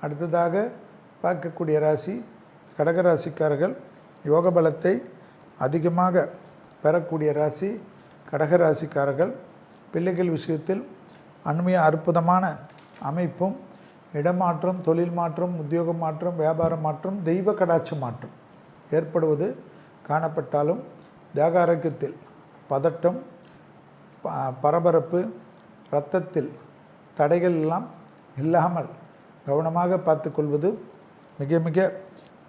அடுத்ததாக பார்க்கக்கூடிய ராசி கடகராசிக்காரர்கள். யோக பலத்தை அதிகமாக பெறக்கூடிய ராசி கடகராசிக்காரர்கள். பிள்ளைகள் விஷயத்தில் அண்மைய அற்புதமான அமைப்பும், இடமாற்றம், தொழில் மாற்றம், உத்தியோக மாற்றம், வியாபார மாற்றம், தெய்வ கடாட்சி மாற்றம் ஏற்படுவது காணப்பட்டாலும் தேக ஆரோக்கியத்தில் பதட்டம், பரபரப்பு, இரத்தத்தில் தடைகள் எல்லாம் இல்லாமல் கவனமாக பார்த்து கொள்வது மிக மிக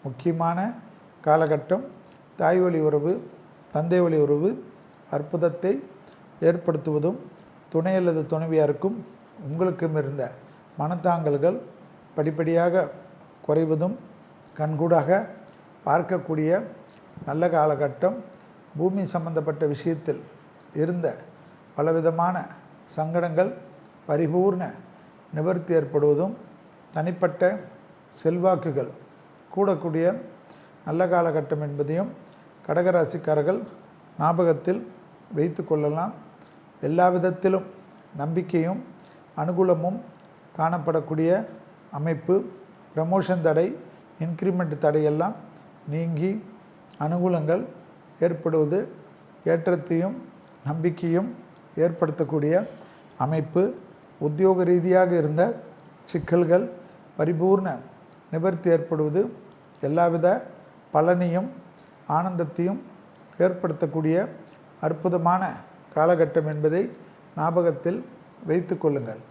முக்கியமான காலகட்டம். தாய் வழி உறவு, தந்தை வழி உறவு அற்புதத்தை ஏற்படுத்துவதும், துணை அல்லது துணைவியாருக்கும் உங்களுக்கும் இருந்த மனத்தாங்கல்கள் படிப்படியாக குறைவதும் கண்கூடாக பார்க்கக்கூடிய நல்ல காலகட்டம். பூமி சம்பந்தப்பட்ட விஷயத்தில் இருந்த பலவிதமான சங்கடங்கள் பரிபூர்ண நிவர்த்தி ஏற்படுவதும், தனிப்பட்ட செல்வாக்குகள் கூடக்கூடிய நல்ல காலகட்டம் என்பதையும் கடகராசிக்காரர்கள் ஞாபகத்தில் வைத்து கொள்ளலாம். எல்லா விதத்திலும் நம்பிக்கையும் அனுகூலமும் காணப்படக்கூடிய அமைப்பு. ப்ரமோஷன் தடை, இன்க்ரிமெண்ட் தடையெல்லாம் நீங்கி அனுகூலங்கள் ஏற்படுவது ஏற்றத்தையும் நம்பிக்கையும் ஏற்படுத்தக்கூடிய அமைப்பு. உத்தியோக ரீதியாக இருந்த சிக்கல்கள் பரிபூர்ண நிவர்த்தி ஏற்படுவது எல்லாவித பலனையும் ஆனந்தத்தையும் ஏற்படுத்தக்கூடிய அற்புதமான காலகட்டம் என்பதை ஞாபகத்தில் வைத்து கொள்ளுங்கள்.